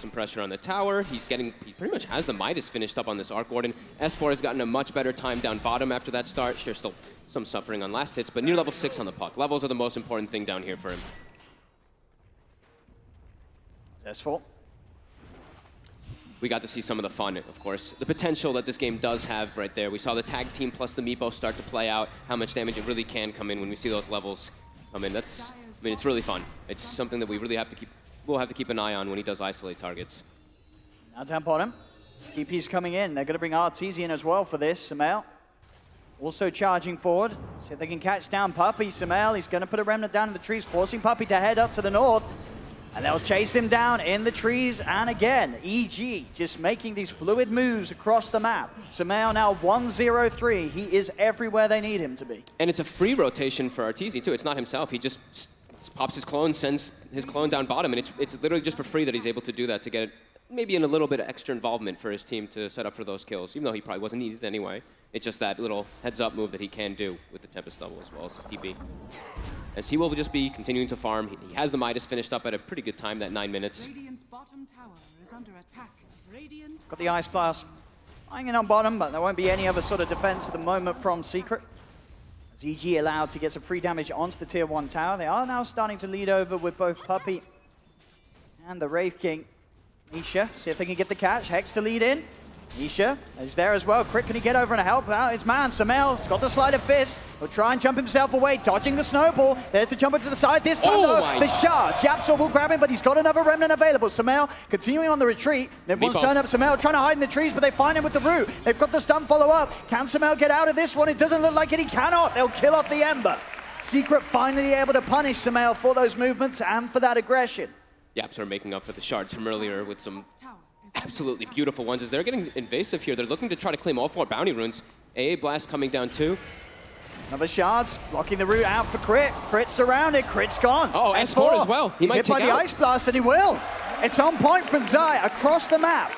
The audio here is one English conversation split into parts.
some pressure on the tower. He pretty much has the Midas finished up on this Arc Warden. S4 has gotten a much better time down bottom after that start. Sure, still some suffering on last hits, but near level 6 on the puck. Levels are the most important thing down here for him. S4. We got to see some of the fun, of course. The potential that this game does have right there. We saw the tag team plus the Meepo start to play out, how much damage it really can come in when we see those levels come in. It's really fun. It's something that we really have to keep, we'll have to keep an eye on when he does isolate targets. Now down bottom. TP's coming in. They're going to bring Arteezy in as well for this. Sumail also charging forward. See if they can catch down Puppey. Sumail, he's going to put a remnant down in the trees, forcing Puppey to head up to the north. And they'll chase him down in the trees. And again, EG just making these fluid moves across the map. Sumail now 1-0-3. He is everywhere they need him to be. And it's a free rotation for Arteezy, too. It's not himself. He just pops his clone, sends his clone down bottom, and it's literally just for free that he's able to do that to get maybe in a little bit of extra involvement for his team to set up for those kills, even though he probably wasn't needed anyway. It's just that little heads-up move that he can do with the Tempest double as well as his TP. As he will just be continuing to farm. He has the Midas finished up at a pretty good time, that 9 minutes. Radiant's bottom tower is under attack. Radiant Got the Ice Blast lying in on bottom, but there won't be any other sort of defense at the moment from Secret. As EG allowed to get some free damage onto the tier 1 tower. They are now starting to lead over with both Puppey and the Wraith King. Nisha, see if they can get the catch. Hex to lead in. Nisha is there as well. Crit, can he get over and help out his man? Sumail's got the sleight of fist. He'll try and jump himself away, dodging the snowball. There's the jumper to the side. This time, though, the shards. Yapsor will grab him, but he's got another remnant available. Sumail continuing on the retreat. Everyone's turning up Sumail, trying to hide in the trees, but they find him with the root. They've got the stun follow-up. Can Sumail get out of this one? It doesn't look like it. He cannot. They'll kill off the Ember. Secret finally able to punish Sumail for those movements and for that aggression. Yapsor making up for the shards from earlier with some absolutely beautiful ones. As they're getting invasive here, they're looking to try to claim all 4 bounty runes. AA Blast coming down too. Another shards, blocking the route out for Crit. Crit's surrounded, Crit's gone. Oh, S4 as well. He's hit by the Ice Blast, and he will. It's on point from Zai across the map.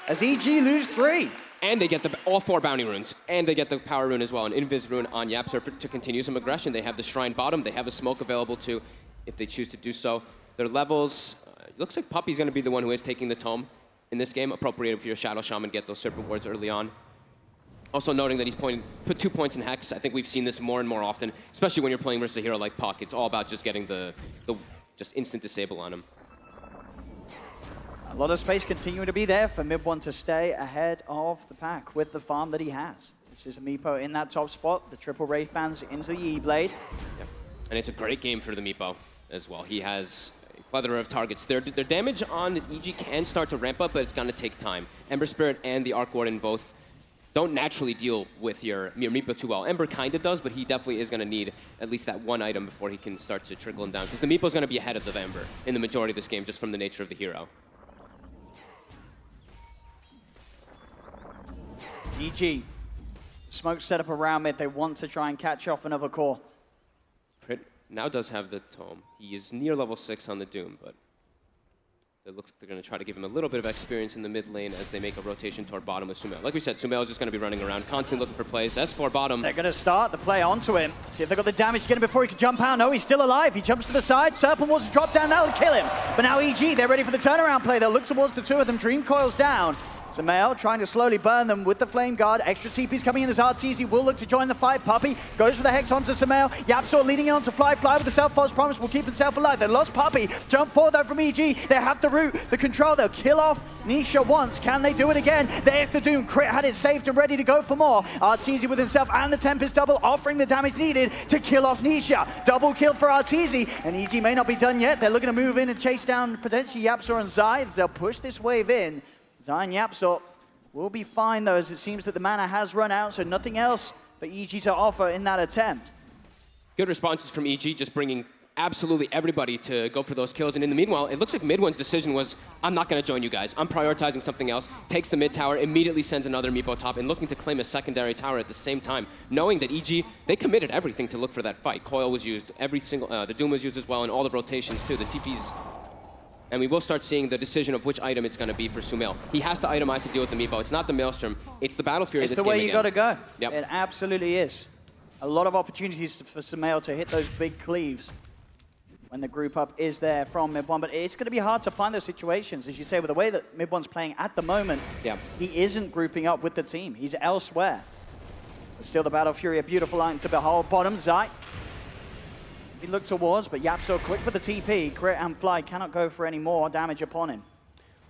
As EG lose 3. And they get all 4 bounty runes. And they get the power rune as well, an invis rune on Yapsor to continue some aggression. They have the Shrine bottom. They have a smoke available too, if they choose to do so. Their levels, looks like Puppey's going to be the one who is taking the tome in this game, appropriate for your Shadow Shaman, get those Serpent Wards early on. Also noting that he's put 2 points in Hex. I think we've seen this more and more often, especially when you're playing versus a hero like Puck. It's all about just getting the just instant disable on him. A lot of space continuing to be there for Mid-1 to stay ahead of the pack with the farm that he has. This is Meepo in that top spot, the triple Wraith Bands into the E-Blade. Yep. And it's a great game for the Meepo as well. He has a plethora of targets. Their damage on EG can start to ramp up, but it's going to take time. Ember Spirit and the Arc Warden both don't naturally deal with your Meepo too well. Ember kind of does, but he definitely is going to need at least that one item before he can start to trickle him down. Because the Meepo's going to be ahead of the Ember in the majority of this game, just from the nature of the hero. EG, smoke set up around mid. They want to try and catch off another core. Crit now does have the tome. He is near level 6 on the Doom, but it looks like they're going to try to give him a little bit of experience in the mid lane as they make a rotation toward bottom with Sumail. Like we said, Sumail is just going to be running around, constantly looking for plays. S4 bottom. They're going to start the play onto him. See if they got the damage to get him before he can jump out. No, he's still alive. He jumps to the side. Serpent wants to drop down. That'll kill him. But now EG, they're ready for the turnaround play. They'll look towards the 2 of them. Dream coils down. Sumail trying to slowly burn them with the Flame Guard. Extra TP's coming in as Arteezy will look to join the fight. Puppey goes for the Hex onto Sumail. Yapsor leading on to Fly. Fly with the self-false promise will keep himself alive. They lost Puppey. Jump forward though from EG. They have the root, the control. They'll kill off Nisha once. Can they do it again? There's the Doom. Crit had it saved and ready to go for more. Arteezy with himself and the Tempest double offering the damage needed to kill off Nisha. Double kill for Arteezy. And EG may not be done yet. They're looking to move in and chase down potentially Yapsor and Zai. They'll push this wave in. Zai and Yapsor will be fine though, as it seems that the mana has run out, so nothing else for EG to offer in that attempt. Good responses from EG, just bringing absolutely everybody to go for those kills. And in the meanwhile, it looks like Mid-1's decision was, I'm not going to join you guys. I'm prioritizing something else. Takes the mid tower, immediately sends another Meepo top, and looking to claim a secondary tower at the same time, knowing that EG, they committed everything to look for that fight. Coil was used, every single, the Doom was used as well, and all the rotations too. The TPs. And we will start seeing the decision of which item it's going to be for Sumail. He has to itemize to deal with the Meepo. It's not the Maelstrom. It's the Battle Fury. It's the way you got to go. Yep. It absolutely is. A lot of opportunities for Sumail to hit those big cleaves. when the group up is there from Mid1, but it's going to be hard to find those situations, as you say, with the way that Mid1's playing at the moment. Yeah. He isn't grouping up with the team. He's elsewhere. But still the Battle Fury, a beautiful line to behold. Bottom, Zai. He looked towards, but YapzOr quick for the TP. Crit and Fly cannot go for any more damage upon him.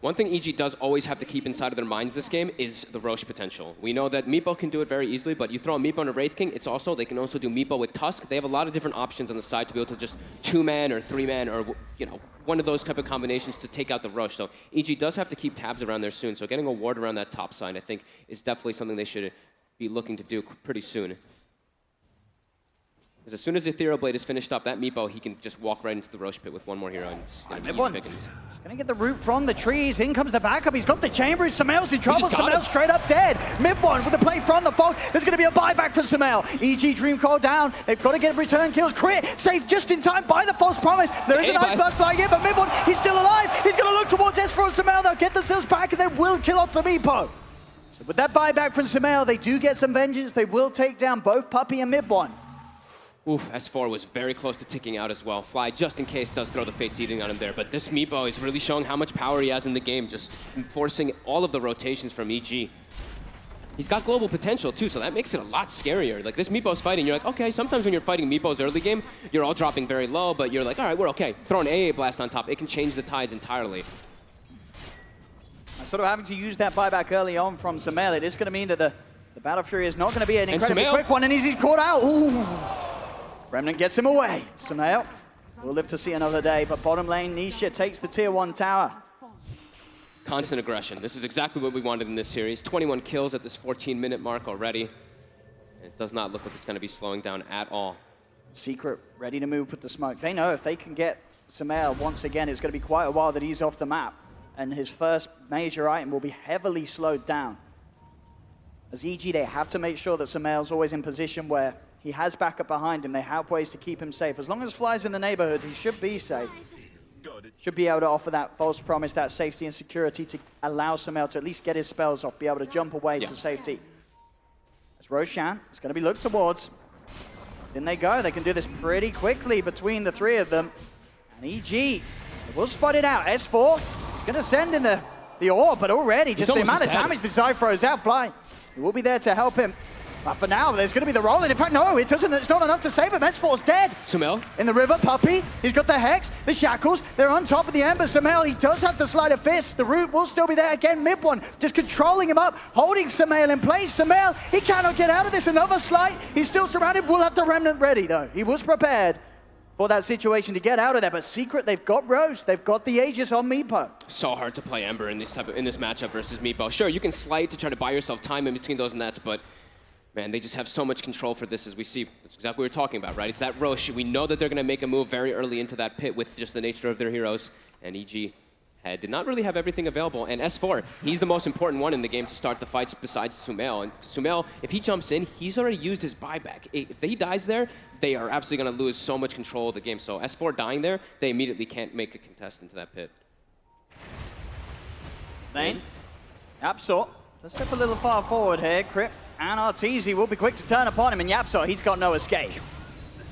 One thing EG does always have to keep inside of their minds this game is the Rosh potential. We know that Meepo can do it very easily, but you throw a Meepo and a Wraith King, they can also do Meepo with Tusk. They have a lot of different options on the side to be able to just 2-man or 3-man or, you know, one of those type of combinations to take out the Rosh. So EG does have to keep tabs around there soon. So getting a ward around that top side, I think, is definitely something they should be looking to do pretty soon. Because as soon as Ethereal Blade is finished up, that Meepo, he can just walk right into the Rosh pit with one more hero, and it's gonna be easy pickings. He's gonna get the root from the trees. In comes the backup. He's got the chamber. Sumail's in trouble. Sumail straight up dead. Mid1 with the play from the Fox. There's gonna be a buyback for Sumail. EG Dream Call down. They've got to get return kills. Crit saved just in time by the false promise. There is an Ice Blast flying in, but Mid1, he's still alive. He's gonna look towards S4 and Sumail. They'll get themselves back and they will kill off the Meepo. So with that buyback from Sumail, they do get some vengeance. They will take down both Puppey and Mid1. Oof, S4 was very close to ticking out as well. Fly, just in case, does throw the Fate's Eating on him there. But this Meepo is really showing how much power he has in the game, just forcing all of the rotations from EG. He's got global potential, too, so that makes it a lot scarier. Like, this Meepo's fighting, you're like, okay, sometimes when you're fighting Meepo's early game, you're all dropping very low, but you're like, all right, we're okay. Throw an AA Blast on top. It can change the tides entirely. Sort of having to use that buyback early on from Sumail, it is going to mean that the Battle Fury is not going to be an incredibly quick one, and he's caught out. Ooh. Remnant gets him away. Sumail will live to see another day, but bottom lane, Nisha takes the tier 1 tower. Constant aggression. This is exactly what we wanted in this series. 21 kills at this 14-minute mark already. It does not look like it's going to be slowing down at all. Secret ready to move with the smoke. They know if they can get Sumail once again, it's going to be quite a while that he's off the map, and his first major item will be heavily slowed down. As EG, they have to make sure that Sumail's always in position where he has backup behind him. They have ways to keep him safe. As long as Fly's in the neighborhood, he should be safe. Should be able to offer that false promise, that safety and security to allow Sumail to at least get his spells off, be able to jump away to safety. As Roshan is going to be looked towards. In they go. They can do this pretty quickly between the three of them. And EG will spot it out. S4 is going to send in the orb, but already just the amount of damage the Zai throws out. Fly, he will be there to help him. But for now, there's going to be the roll. In fact, no, it doesn't. It's not enough to save him. S4's dead. Sumail. In the river, Puppey. He's got the Hex, the Shackles. They're on top of the Ember. Sumail, he does have the Sleight of Fist. The root will still be there. Again, Mid1 just controlling him up, holding Sumail in place. Sumail, he cannot get out of this. Another Sleight. He's still surrounded. We'll have the Remnant ready, though. He was prepared for that situation to get out of there. But Secret, they've got Roche. They've got the Aegis on Meepo. So hard to play Ember in this matchup versus Meepo. Sure, you can Slight to try to buy yourself time in between those nets, but man, they just have so much control for this, as we see. That's exactly what we're talking about, right? It's that Roche. We know that they're going to make a move very early into that pit with just the nature of their heroes. And EG did not really have everything available. And S4, he's the most important one in the game to start the fights besides Sumail. And Sumail, if he jumps in, he's already used his buyback. If he dies there, they are absolutely going to lose so much control of the game. So S4 dying there, they immediately can't make a contest into that pit. Lane, YapzOr, let's step a little far forward here. Crit and Arteezy will be quick to turn upon him, and YapzOr, he's got no escape.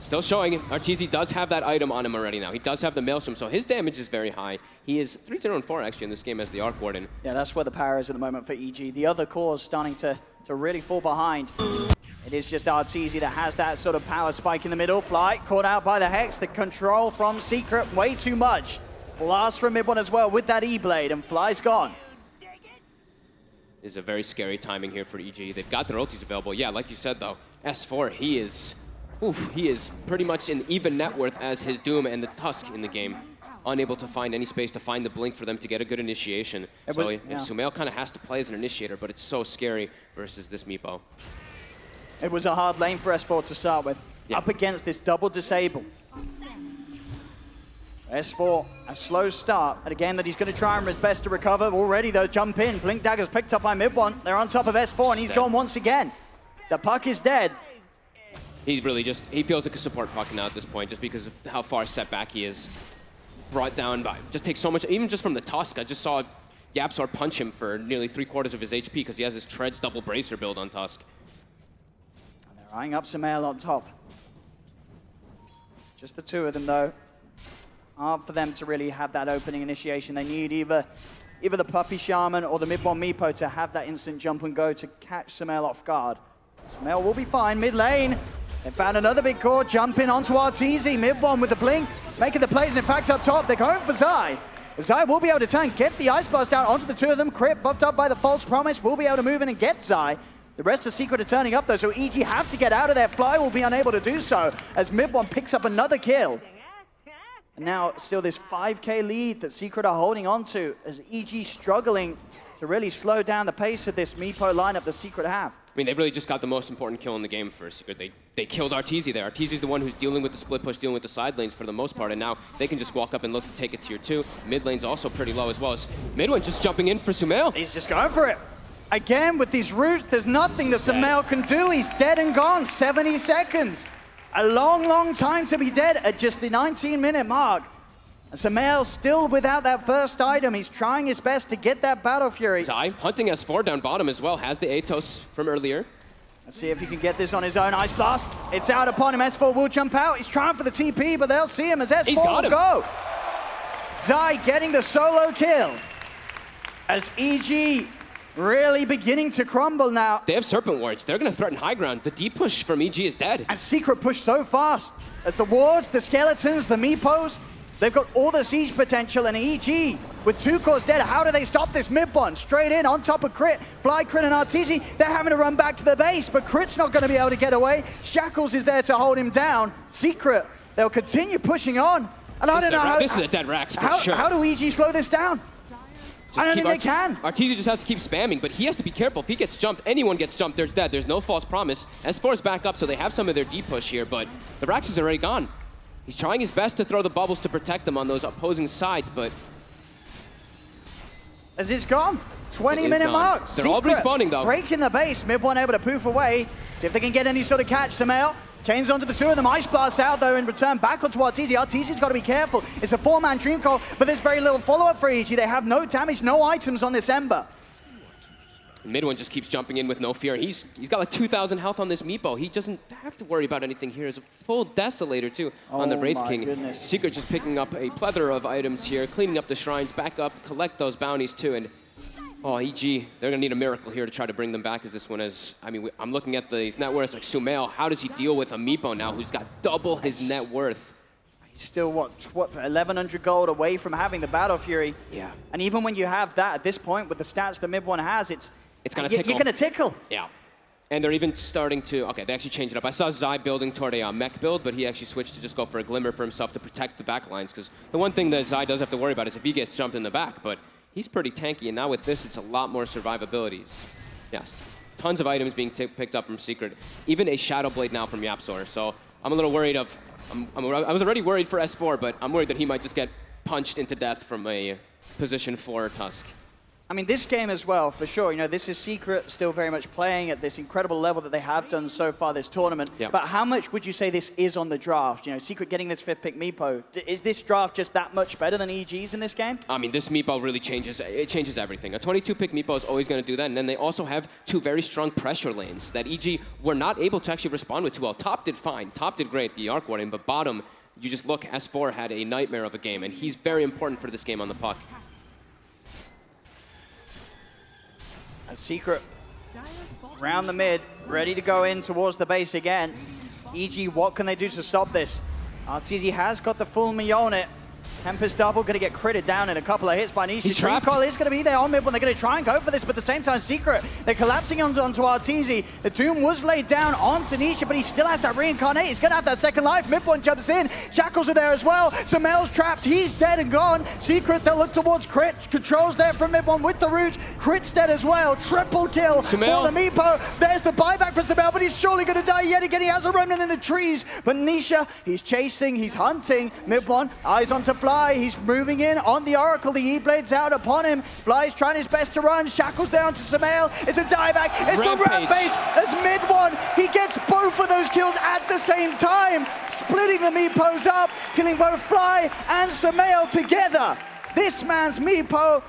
Still showing it. Arteezy does have that item on him already now. He does have the Maelstrom, so his damage is very high. He is 3-0-4 actually in this game as the Arc Warden. Yeah, that's where the power is at the moment for EG. The other cores starting to really fall behind. It is just Arteezy that has that sort of power spike in the middle. Fly caught out by the Hex. The control from Secret, way too much. Blast from Mid1 as well with that E-Blade, and Fly's gone. Is a very scary timing here for EG. They've got their ultis available. Yeah, like you said though, S4, he is pretty much in even net worth as his Doom and the Tusk in the game. Unable to find any space to find the blink for them to get a good initiation. Sumail kind of has to play as an initiator, but it's so scary versus this Meepo. It was a hard lane for S4 to start with. Yeah. Up against this double disable. S4, a slow start, and again that he's going to try his best to recover. Already though, jump in. Blink Dagger's picked up by Mid1. They're on top of S4, and he's gone once again. The puck is dead. He's really he feels like a support puck now at this point, just because of how far set back he is. Brought down by, just takes so much, even just from the Tusk. I just saw YapzOr punch him for nearly 3/4 of his HP because he has his Treads double bracer build on Tusk. And they're eyeing up Sumail on top. Just the two of them though. hard for them to really have that opening initiation. They need either the Puppy Shaman or the mid-one Meepo to have that instant jump and go to catch Sumail off guard. Sumail will be fine mid lane. They found another big core, jumping onto Arteezy. Mid-one with the blink, making the plays, and in fact up top, they're going for Zai. Zai will be able to turn, get the Ice Blast down onto the two of them. Crit buffed up by the False Promise, will be able to move in and get Zai. The rest of Secret are turning up though, so EG have to get out of there. Fly will be unable to do so as mid-one picks up another kill. And now still this 5k lead that Secret are holding on to as EG struggling to really slow down the pace of this Meepo lineup that Secret have. I mean, they really just got the most important kill in the game for Secret. They killed Arteezy there. Arteezy's the one who's dealing with the split push, dealing with the side lanes for the most part, and now they can just walk up and look to take a tier 2. Mid lane's also pretty low as well as Midwin just jumping in for Sumail. He's just going for it. Again, with these roots, there's nothing that Sumail can do. He's dead and gone, 70 seconds. A long, long time to be dead at just the 19-minute mark. And Sumail still without that first item. He's trying his best to get that Battle Fury. Zai hunting S4 down bottom as well, has the Atos from earlier. Let's see if he can get this on his own. Ice Blast, it's out upon him. S4 will jump out. He's trying for the TP, but they'll see him as S4 will go. Zai getting the solo kill. As EG really beginning to crumble now. They have Serpent Wards. They're going to threaten high ground. The deep push from EG is dead. And Secret push so fast. As the wards, the skeletons, the Meepos, they've got all the siege potential, and EG with 2 cores dead. How do they stop this mid-one? Straight in on top of Crit. Fly, Crit, and Arteezy. They're having to run back to the base, but Crit's not going to be able to get away. Shackles is there to hold him down. Secret, they'll continue pushing on. And I don't know how... This is a dead Rax for sure. How do EG slow this down? I don't think they can. Arteezy just has to keep spamming, but he has to be careful. If he gets jumped, anyone gets jumped, there's dead. There's no false promise. S4 is back up, so they have some of their deep push here, but the Rax is already gone. He's trying his best to throw the bubbles to protect them on those opposing sides, but... As it's gone. 20-minute mark. They're all respawning, though. Breaking the base. Mid-one able to poof away. See if they can get any sort of catch. Sumail chains onto the 2 of them. Ice Blast out, though, in return. Back onto Arteezy. Arteezy's got to be careful. It's a 4-man Dream Call, but there's very little follow-up for EG. They have no damage, no items on this Ember. Midwin just keeps jumping in with no fear. He's got like 2,000 health on this Meepo. He doesn't have to worry about anything here. There's a full Desolator too on the Wraith King. Goodness. Secret just picking up a plethora of items here, cleaning up the shrines, back up, collect those bounties too. And EG, they're gonna need a miracle here to try to bring them back as this one is. I mean, I'm looking at these net worths like Sumail. How does he deal with a Meepo now who's got double his net worth? He's still, what 1,100 gold away from having the Battle Fury. Yeah. And even when you have that at this point with the stats that Mid-one has, it's gonna tickle. You're gonna tickle. Yeah. And they're even starting to, okay, they actually changed it up. I saw Zai building toward a mech build, but he actually switched to just go for a Glimmer for himself to protect the back lines, because the one thing that Zai does have to worry about is if he gets jumped in the back, but he's pretty tanky, and now with this, it's a lot more survivabilities. Yes, tons of items being picked up from Secret. Even a Shadow Blade now from Yapsor, so I'm a little worried of, I was already worried for S4, but I'm worried that he might just get punched into death from a position 4 Tusk. I mean, this game as well, for sure. You know, this is Secret still very much playing at this incredible level that they have done so far this tournament. Yep. But how much would you say this is on the draft? You know, Secret getting this 5th pick Meepo. Is this draft just that much better than EG's in this game? I mean, this Meepo really changes everything. A 22-pick Meepo is always going to do that, and then they also have 2 very strong pressure lanes that EG were not able to actually respond with too well. Top did fine. Top did great, the Arc Warden, but bottom, you just look, S4 had a nightmare of a game, and he's very important for this game on the puck. A Secret round the mid, ready to go in towards the base again. EG, what can they do to stop this? Arteezy has got the full Mjolnir. Tempest double, going to get critted down in a couple of hits by Nisha. He's trapped. Dream Coil is going to be there on mid when they're going to try and go for this, but at the same time, Secret, they're collapsing onto Arteezy. The Doom was laid down onto Nisha, but he still has that reincarnate. He's going to have that second life. Mid-one jumps in. Shackles are there as well. Sumail's trapped. He's dead and gone. Secret, they'll look towards Crit. Controls there from mid-one with the root. Crit's dead as well. Triple kill Sumail. for the Meepo. There's the buyback for Sumail, but he's surely going to die yet again. He has a remnant in the trees. But Nisha, he's chasing, he's hunting. Mid-one, eyes onto Fly. He's moving in on the Oracle. The E-Blade's out upon him. Fly's trying his best to run. Shackles down to Sumail. It's a dieback. It's a rampage. As mid-one, he gets both of those kills at the same time, splitting the Meepos up, killing both Fly and Sumail together. This man's Meepo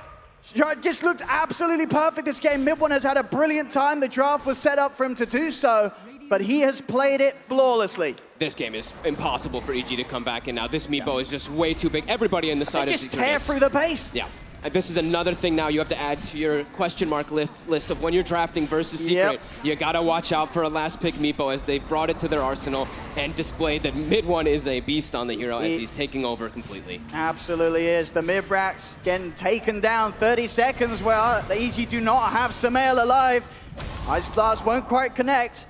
just looked absolutely perfect this game. Mid-one has had a brilliant time. The draft was set up for him to do so. but he has played it flawlessly. This game is impossible for EG to come back in now. This Meepo is just way too big. Everybody in the side They of just Secret tear is. through the base. Yeah. And this is another thing now you have to add to your question mark list of when you're drafting versus Secret. Yep. You gotta watch out for a last pick Meepo as they've brought it to their arsenal and displayed that mid one is a beast on the hero as he's taking over completely. Absolutely is. The mid-racks getting taken down. 30 seconds where the EG do not have Samael alive. Ice Blast won't quite connect.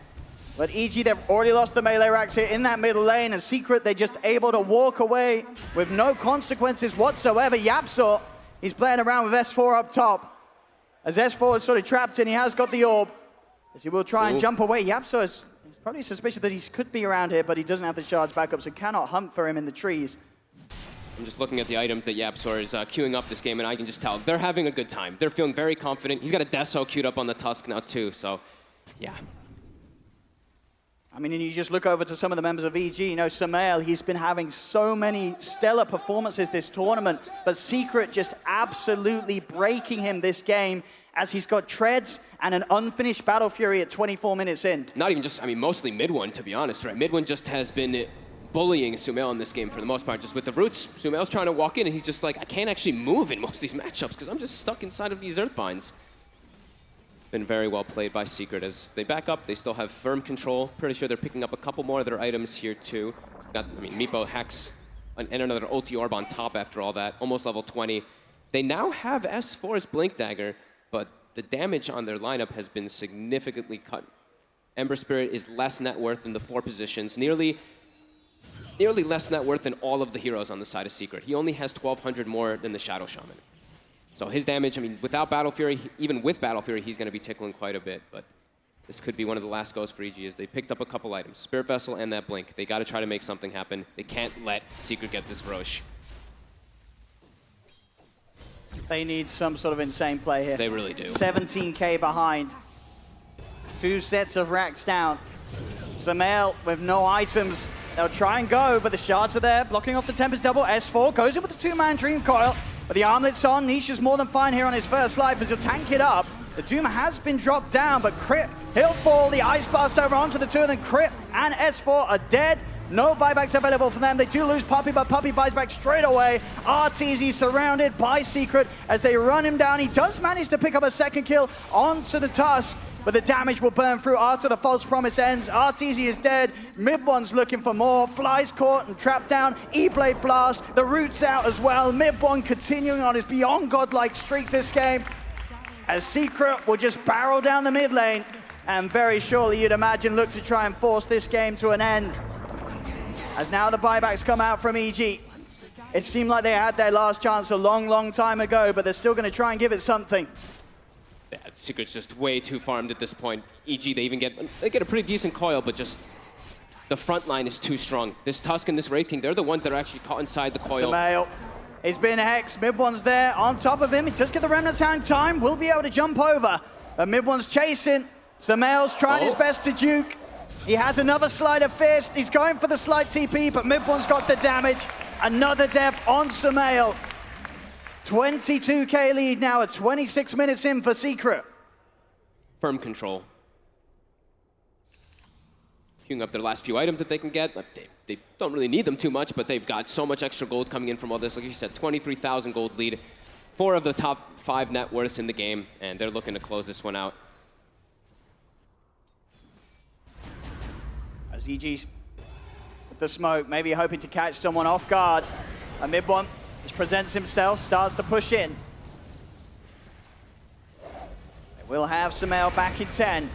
But EG, they've already lost the melee racks here in that middle lane. And Secret, they're just able to walk away with no consequences whatsoever. Yapsor, he's playing around with S4 up top. As S4 is sort of trapped in, he has got the orb. As he will try and jump away. Yapsor is probably suspicious that he could be around here, but he doesn't have the shards back up, so cannot hunt for him in the trees. I'm just looking at the items that Yapsor is queuing up this game, and I can just tell they're having a good time. They're feeling very confident. He's got a Deso queued up on the Tusk now too, so yeah. I mean, and you just look over to some of the members of EG, you know, Samael, he's been having so many stellar performances this tournament, but Secret just absolutely breaking him this game as he's got treads and an unfinished Battle Fury at 24 minutes in. Not even just, I mean, mostly mid one, to be honest, right? Mid one just has been bullying Sumail in this game for the most part, just with the roots. Sumail's trying to walk in, and he's just like, I can't actually move in most of these matchups because I'm just stuck inside of these Earthbinds. Been very well played by Secret as they back up. They still have firm control. Pretty sure they're picking up a couple more of their items here too. Got, I mean, Meepo Hex and another ulti orb on top after all that. Almost level 20. They now have S4's Blink Dagger, but the damage on their lineup has been significantly cut. Ember Spirit is less net worth in the 4 positions. Nearly less net worth than all of the heroes on the side of Secret. He only has 1,200 more than the Shadow Shaman. So his damage, I mean, without Battle Fury, even with Battle Fury, he's going to be tickling quite a bit. But this could be one of the last goes for EG as they picked up a couple items. Spirit Vessel and that Blink. They got to try to make something happen. They can't let Secret get this Roche. They need some sort of insane play here. They really do. 17k behind. 2 sets of racks down. Samael with no items. They'll try and go, but the shards are there, blocking off the Tempest double. S4 goes in with the 2-man Dream Coil. But the armlet's on. Nisha's more than fine here on his first life as he'll tank it up. The Doom has been dropped down, but Crit, he'll fall. The Ice Blast over onto the 2 of them. Crit and S4 are dead. No buybacks available for them. They do lose Puppey, but Puppey buys back straight away. RTZ surrounded by Secret as they run him down. He does manage to pick up a second kill onto the Tusk, but the damage will burn through after the false promise ends. RTZ is dead. Mid-one's looking for more. Flies caught and trapped down. E-Blade Blast. The root's out as well. Mid-one continuing on his beyond godlike streak this game. As Secret will just barrel down the mid lane. And very surely you'd imagine look to try and force this game to an end. As now the buybacks come out from EG. It seemed like they had their last chance a long, long time ago, but they're still going to try and give it something. Yeah, Secret's just way too farmed at this point. EG, they get a pretty decent coil, but just the front line is too strong. This Tusk and this Wraith King, they're the ones that are actually caught inside the coil. Samael, he's been Hex. Mid-one's there on top of him. He does get the Remnant's Hand time. Will be able to jump over. But Mid-one's chasing. Samael's trying his best to juke. He has another Sleight of Fist. He's going for the slight TP, but Mid-one's got the damage. Another death on Samael. 22k lead now at 26 minutes in for Secret. Firm control. Queuing up their last few items that they can get. They don't really need them too much, but they've got so much extra gold coming in from all this. Like you said, 23,000 gold lead. 4 of the top 5 net worths in the game, and they're looking to close this one out. As EG's with the smoke, maybe hoping to catch someone off guard. A Mid-one just presents himself, starts to push in. They will have Samael back in 10.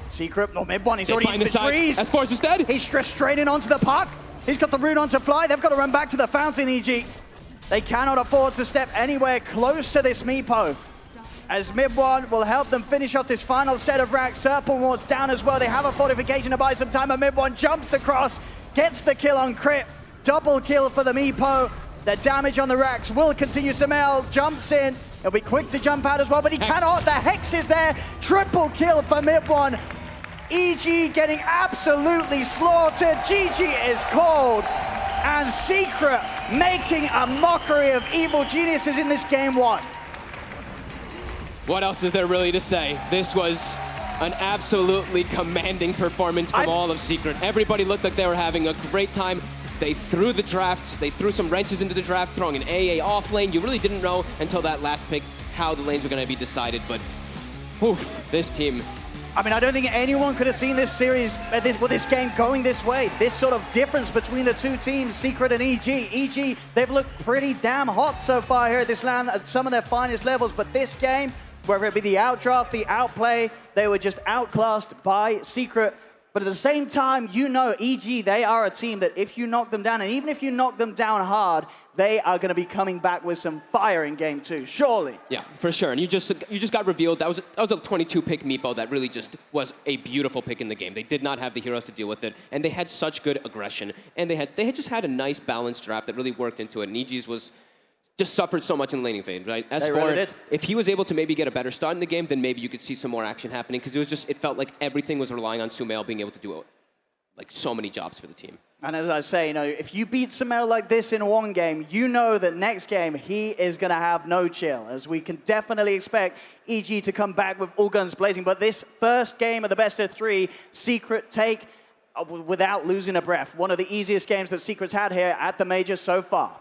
Secret, or Mid-one, he's already in the trees. S4's just dead. He's just straight in onto the puck. He's got the root onto Fly. They've got to run back to the fountain, EG. They cannot afford to step anywhere close to this Meepo. As Mid-one will help them finish off this final set of racks. Serpent Ward's down as well. They have a fortification to buy some time. And Mid-one jumps across, gets the kill on Crit. Double kill for the Meepo. The damage on the racks will continue. Samael jumps in. He'll be quick to jump out as well, but he cannot. The Hex is there. Triple kill for Mid-one. EG getting absolutely slaughtered. GG is called. And Secret making a mockery of evil geniuses in this game 1. What else is there really to say? This was An absolutely commanding performance from all of Secret. Everybody looked like they were having a great time. They threw the draft. They threw some wrenches into the draft, throwing an AA off lane. You really didn't know until that last pick how the lanes were going to be decided, but this team. I mean, I don't think anyone could have seen this series, this game going this way. This sort of difference between the two teams, Secret and EG. EG, they've looked pretty damn hot so far here at this land at some of their finest levels, but this game, whether it be the outdraft, the outplay, they were just outclassed by Secret. But at the same time, you know, EG, they are a team that if you knock them down, and even if you knock them down hard, they are going to be coming back with some fire in game 2, surely. Yeah, for sure. And you just got revealed. That was a 22-pick Meepo that really just was a beautiful pick in the game. They did not have the heroes to deal with it, and they had such good aggression. And they had just had a nice balanced draft that really worked into it. And EG's was just suffered so much in laning phase, right? They really did. If he was able to maybe get a better start in the game, then maybe you could see some more action happening, because it felt like everything was relying on Sumail being able to do like so many jobs for the team. And as I say, you know, if you beat Sumail like this in one game, you know that next game he is going to have no chill, as we can definitely expect EG to come back with all guns blazing. But this first game of the best of 3, Secret take without losing a breath. One of the easiest games that Secret's had here at the Major so far.